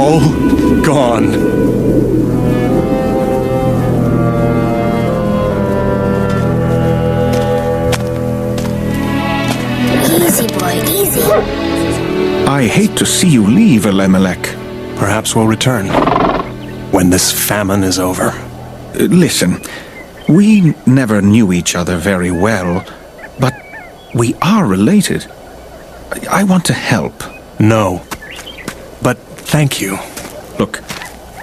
all gone. Easy, boy, easy. I hate to see you leave, Elimelech. Perhaps we'll return when this famine is over. Listen, we never knew each other very well, but we are related. I want to help. No, but thank you. Look,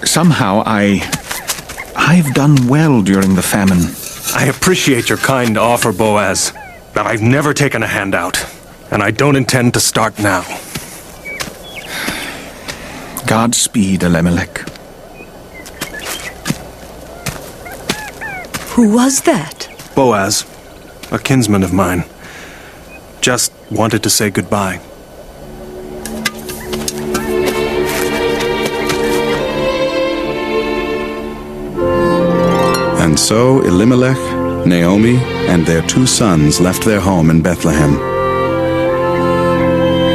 somehow I've done well during the famine. I appreciate your kind offer, Boaz, but I've never taken a handout, and I don't intend to start now. Godspeed, Elimelech. Who was that? Boaz, a kinsman of mine, just wanted to say goodbye. And so Elimelech, Naomi, and their 2 sons left their home in Bethlehem.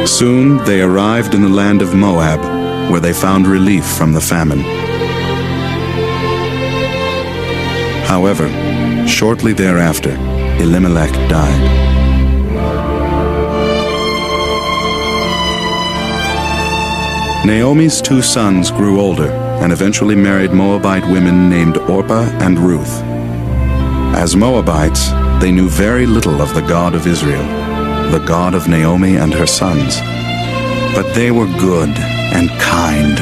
Soon they arrived in the land of Moab, where they found relief from the famine. However, shortly thereafter, Elimelech died. Naomi's 2 sons grew older and eventually married Moabite women named Orpah and Ruth. As Moabites, they knew very little of the God of Israel, the God of Naomi and her sons. But they were good and kind,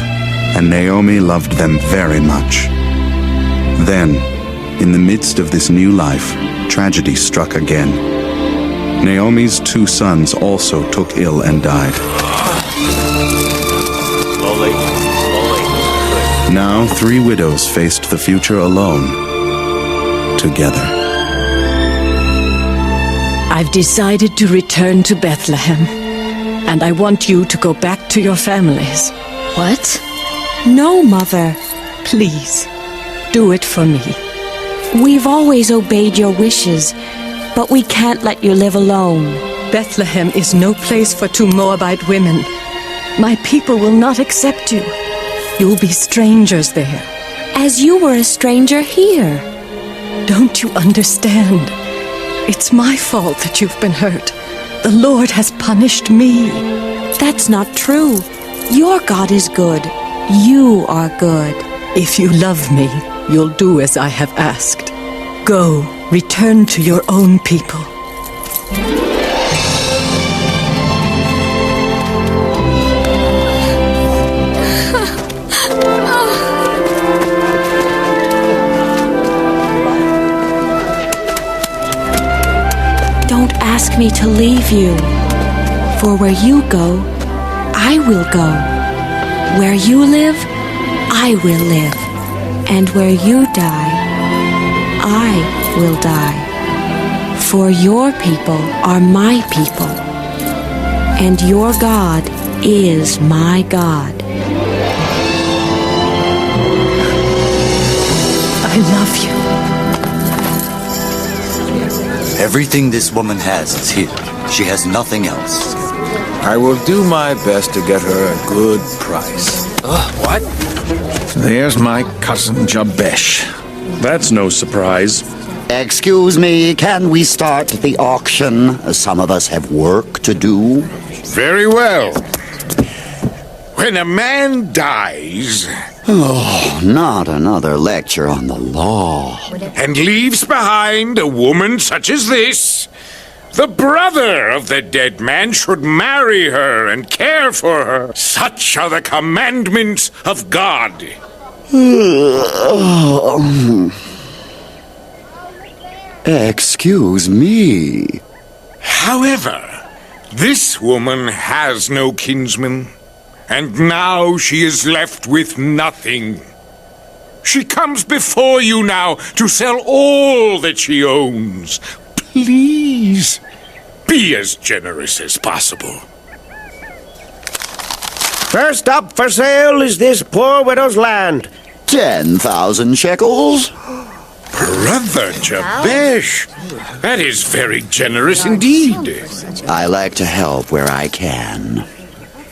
and Naomi loved them very much. Then, in the midst of this new life, tragedy struck again. Naomi's 2 sons also took ill and died. Slowly. Now 3 widows faced the future alone, together. I've decided to return to Bethlehem, and I want you to go back to your families. What? No, Mother. Please, do it for me. We've always obeyed your wishes, but we can't let you live alone. Bethlehem is no place for 2 Moabite women. My people will not accept you. You'll be strangers there. As you were a stranger here. Don't you understand? It's my fault that you've been hurt. The Lord has punished me. That's not true. Your God is good. You are good. If you love me, you'll do as I have asked. Go, return to your own people. Don't ask me to leave you. For where you go, I will go. Where you live, I will live. And where you die, I will die. For your people are my people, and your God is my God. I love you. Everything this woman has is here. She has nothing else. I will do my best to get her a good price. What? There's my cousin Jabesh. That's no surprise. Excuse me, can we start the auction? Some of us have work to do. Very well. When a man dies... Oh, not another lecture on the law. And leaves behind a woman such as this, the brother of the dead man should marry her and care for her. Such are the commandments of God. Excuse me. However, this woman has no kinsman, and now she is left with nothing. She comes before you now to sell all that she owns. Please, be as generous as possible. First up for sale is this poor widow's land. 10,000 shekels. Brother Jabesh, that is very generous indeed. I like to help where I can.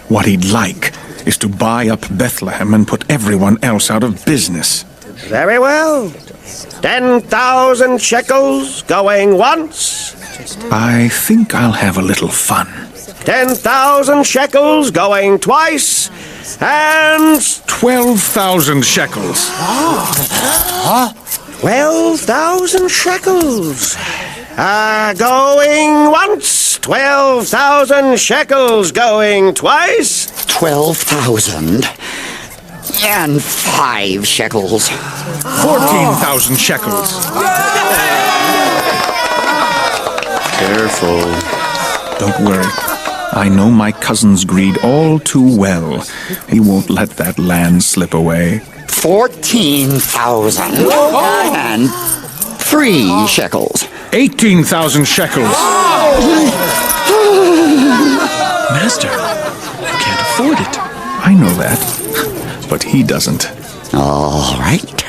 What he'd like is to buy up Bethlehem and put everyone else out of business. Very well. 10,000 shekels going once. I think I'll have a little fun. 10,000 shekels going twice. And 12,000 shekels. 12,000 shekels. Going once. 12,000 shekels going twice. 12,000 and 5 shekels. 14,000 shekels. Careful. Don't worry. I know my cousin's greed all too well. He won't let that land slip away. 14,000 and 3 shekels. 18,000 shekels. Master, you can't afford it. I know that, but he doesn't. All right.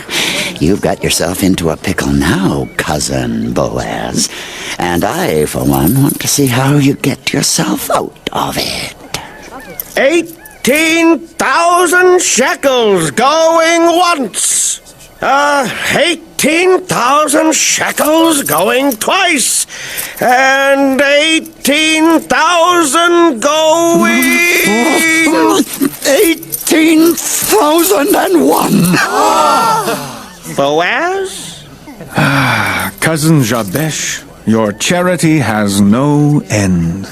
You've got yourself into a pickle now, Cousin Boaz. And I, for one, want to see how you get yourself out of it. 18,000 shekels going once. 18,000 shekels going twice. And 18,000 going... 18,001. Boaz? Cousin Jabesh, your charity has no end.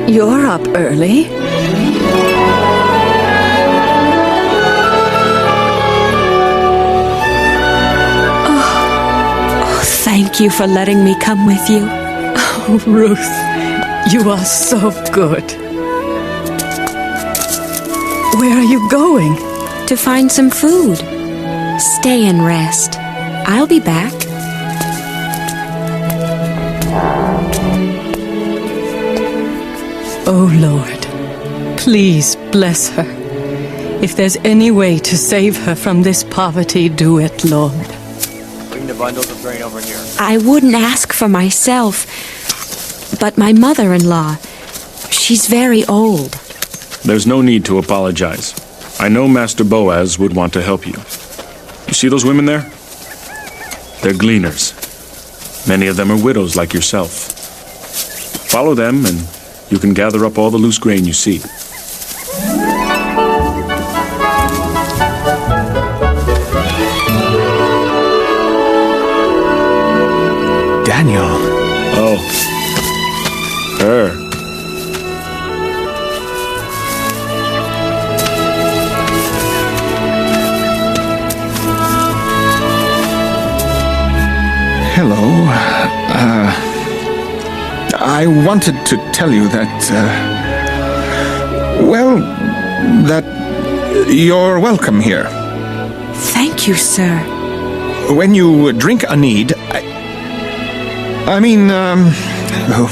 You're up early. thank you for letting me come with you. Oh, Ruth, you are so good. Where are you going? To find some food. Stay and rest. I'll be back. Oh, Lord, please bless her. If there's any way to save her from this poverty, do it, Lord. Bring the bundles of grain over here. I wouldn't ask for myself, but my mother-in-law, she's very old. There's no need to apologize. I know Master Boaz would want to help you. You see those women there? They're gleaners. Many of them are widows like yourself. Follow them and you can gather up all the loose grain you see. Daniel. Oh. Her. Hello. I wanted to tell you that, that you're welcome here. Thank you, sir. When you drink a need,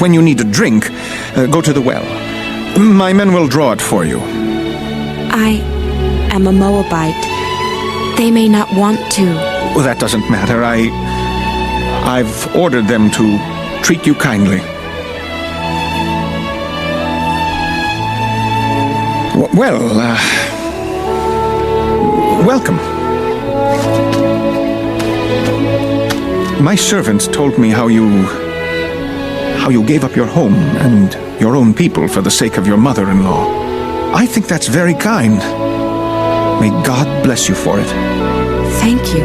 when you need a drink, go to the well. My men will draw it for you. I am a Moabite. They may not want to. Well, that doesn't matter. I've ordered them to treat you kindly. Welcome. My servants told me how you gave up your home and your own people for the sake of your mother-in-law. I think that's very kind. May God bless you for it. Thank you.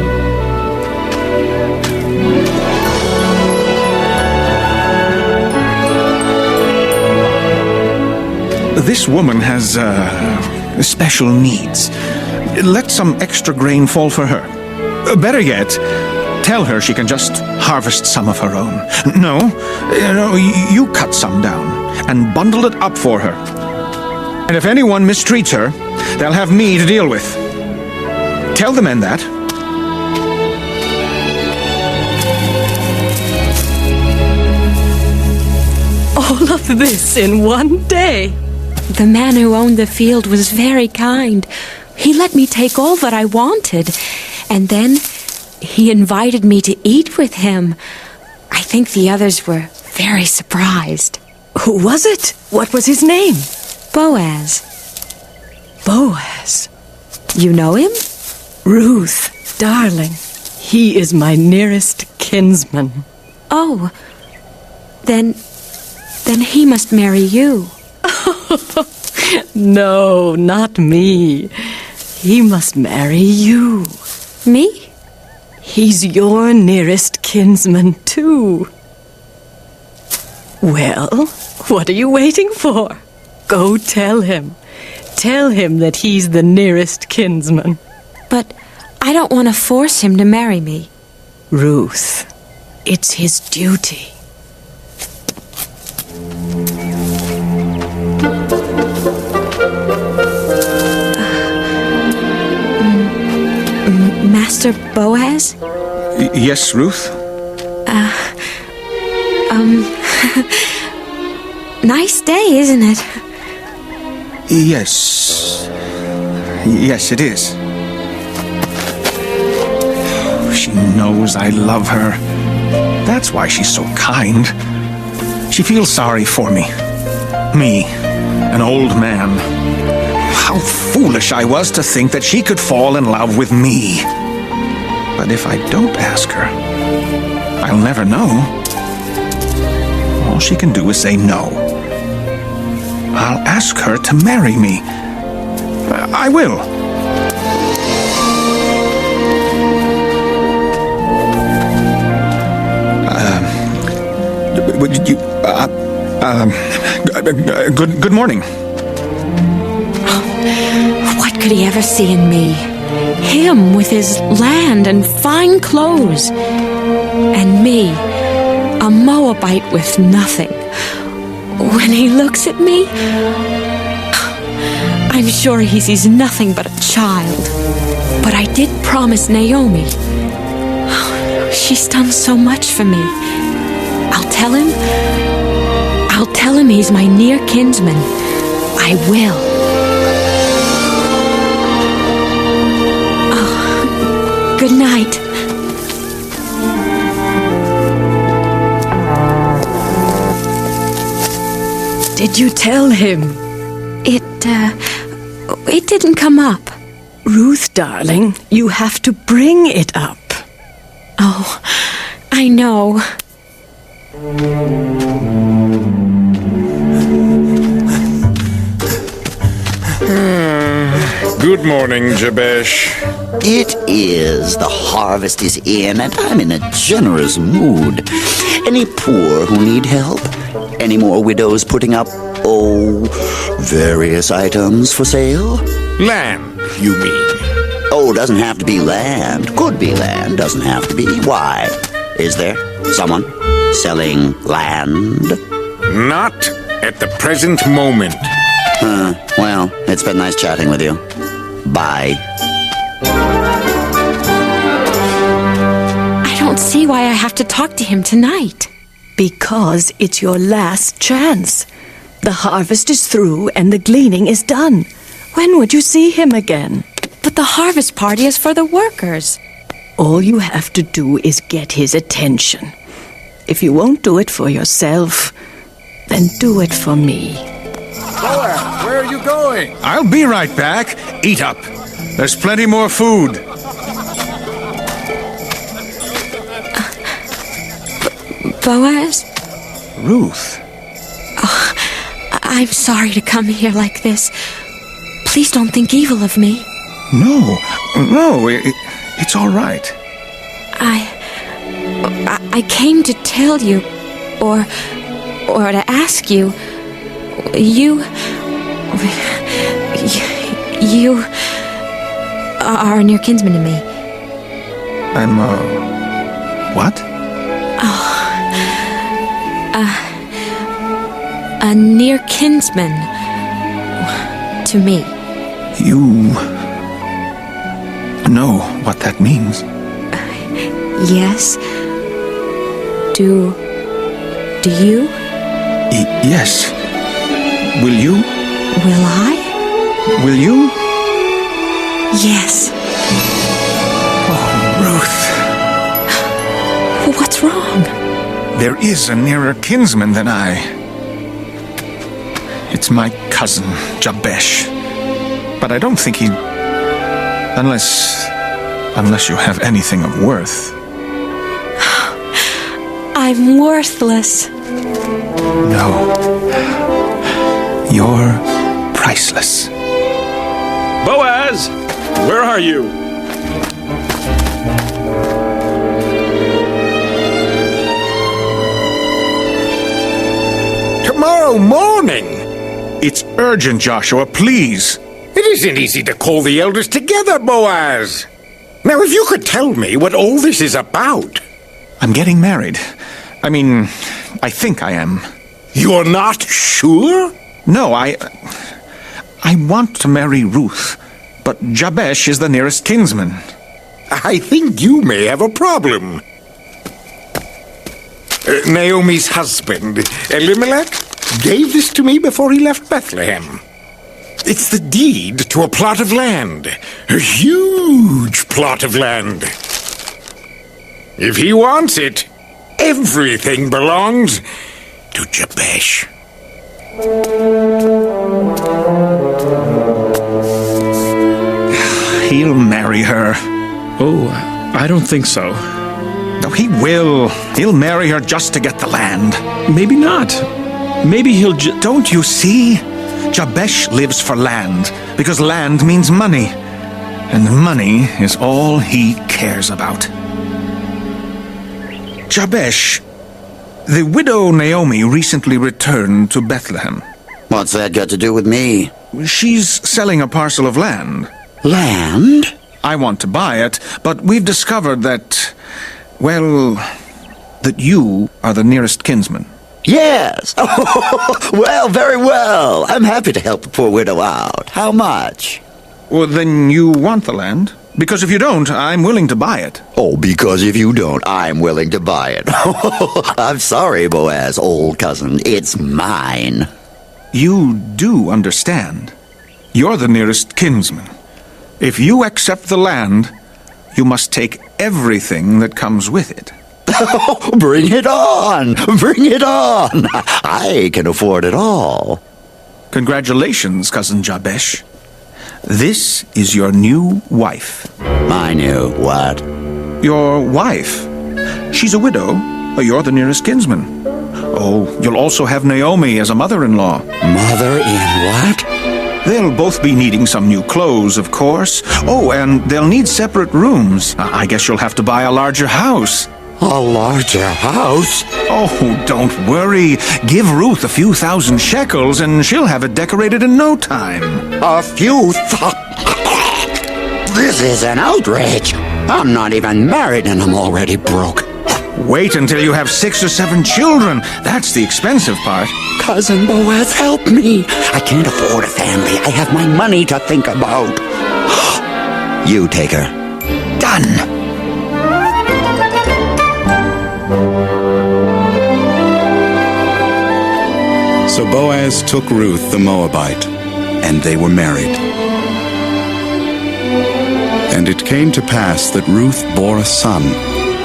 This woman has special needs. Let some extra grain fall for her. Better yet, tell her she can just harvest some of her own. No, you cut some down and bundle it up for her. And if anyone mistreats her, they'll have me to deal with. Tell the men that. All of this in one day. The man who owned the field was very kind. He let me take all that I wanted, and then he invited me to eat with him. I think the others were very surprised. Who was it? What was his name? Boaz. Boaz? You know him? Ruth, darling. He is my nearest kinsman. Oh, then he must marry you. No, not me. He must marry you. Me? He's your nearest kinsman, too. Well, what are you waiting for? Go tell him. Tell him that he's the nearest kinsman. But I don't want to force him to marry me. Ruth, it's his duty. Master Boaz? Yes, Ruth? Nice day, isn't it? Yes. Yes, it is. She knows I love her. That's why she's so kind. She feels sorry for me. Me, an old man. How foolish I was to think that she could fall in love with me. But if I don't ask her, I'll never know. All she can do is say no. I'll ask her to marry me. I will. Good morning. What could he ever see in me? Him with his land and fine clothes. And me, a Moabite with nothing. When he looks at me, I'm sure he sees nothing but a child. But I did promise Naomi. She's done so much for me. I'll tell him he's my near kinsman. I will. Oh, good night. Did you tell him? It didn't come up. Ruth, darling, you have to bring it up. Oh, I know. Good morning, Jabesh. It is. The harvest is in, and I'm in a generous mood. Any poor who need help? Any more widows putting up, various items for sale? Land, you mean? Oh, doesn't have to be land. Could be land, doesn't have to be. Why? Is there someone selling land? Not at the present moment. Well, it's been nice chatting with you. Bye. I don't see why I have to talk to him tonight. Because it's your last chance. The harvest is through and the gleaning is done. When would you see him again? But the harvest party is for the workers. All you have to do is get his attention. If you won't do it for yourself, then do it for me. Boaz, where are you going? I'll be right back. Eat up. There's plenty more food. Boaz? Ruth. Oh, I'm sorry to come here like this. Please don't think evil of me. No, it's all right. I came to tell you, or to ask you. You are a near kinsman to me. I'm, what? A near kinsman to me. You know what that means? Yes. Do you? Yes. Will you? Will I? Will you? Yes. Oh, Ruth. What's wrong? There is a nearer kinsman than I. It's my cousin, Jabesh. But I don't think he... Unless you have anything of worth. I'm worthless. No. You're priceless. Boaz! Where are you? Tomorrow morning! It's urgent, Joshua, please. It isn't easy to call the elders together, Boaz. Now, if you could tell me what all this is about. I'm getting married. I think I am. You're not sure? No, I want to marry Ruth, but Jabesh is the nearest kinsman. I think you may have a problem. Naomi's husband, Elimelech, gave this to me before he left Bethlehem. It's the deed to a plot of land. A huge plot of land. If he wants it, everything belongs to Jabesh. He'll marry her. Oh, I don't think so. No, he will. He'll marry her just to get the land. Maybe not. Maybe he'll Don't you see? Jabesh lives for land, because land means money. And money is all he cares about. Jabesh, the widow Naomi recently returned to Bethlehem. What's that got to do with me? She's selling a parcel of land. Land? I want to buy it, but we've discovered that, well, that you are the nearest kinsman. Yes. Well, very well. I'm happy to help the poor widow out. How much? Well, then you want the land? Because if you don't, I'm willing to buy it. Oh, because if you don't, I'm willing to buy it. I'm sorry, Boaz, old cousin. It's mine. You do understand. You're the nearest kinsman. If you accept the land, you must take everything that comes with it. Bring it on! Bring it on! I can afford it all. Congratulations, Cousin Jabesh. This is your new wife. My new what? Your wife. She's a widow. You're the nearest kinsman. Oh, you'll also have Naomi as a mother-in-law. Mother-in-what? They'll both be needing some new clothes, of course. Oh, and they'll need separate rooms. I guess you'll have to buy a larger house. A larger house? Oh, don't worry. Give Ruth a few thousand shekels and she'll have it decorated in no time. A few This is an outrage. I'm not even married and I'm already broke. Wait until you have 6 or 7 children. That's the expensive part. Cousin Boaz, help me. I can't afford a family. I have my money to think about. You take her. Done. So Boaz took Ruth the Moabite, and they were married. And it came to pass that Ruth bore a son,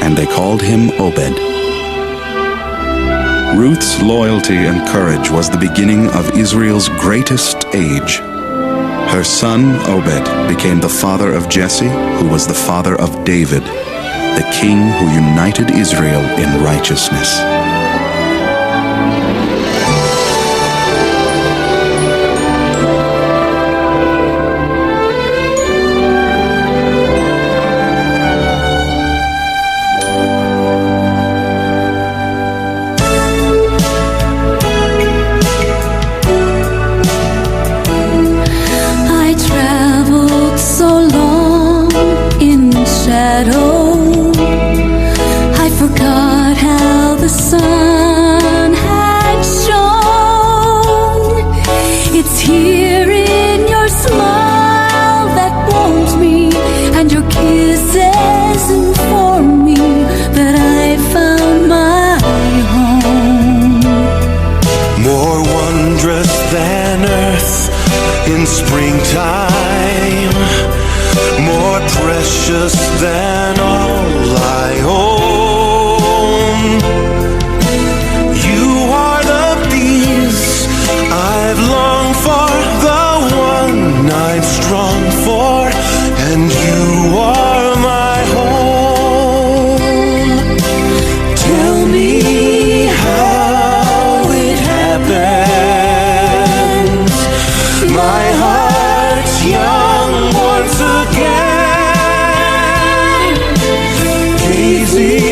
and they called him Obed. Ruth's loyalty and courage was the beginning of Israel's greatest age. Her son Obed became the father of Jesse, who was the father of David, the king who united Israel in righteousness. Than all I own. You are the peace I've longed for, the one I've strong for, and you are my home. Tell me how it happens. My heart's young once again. Easy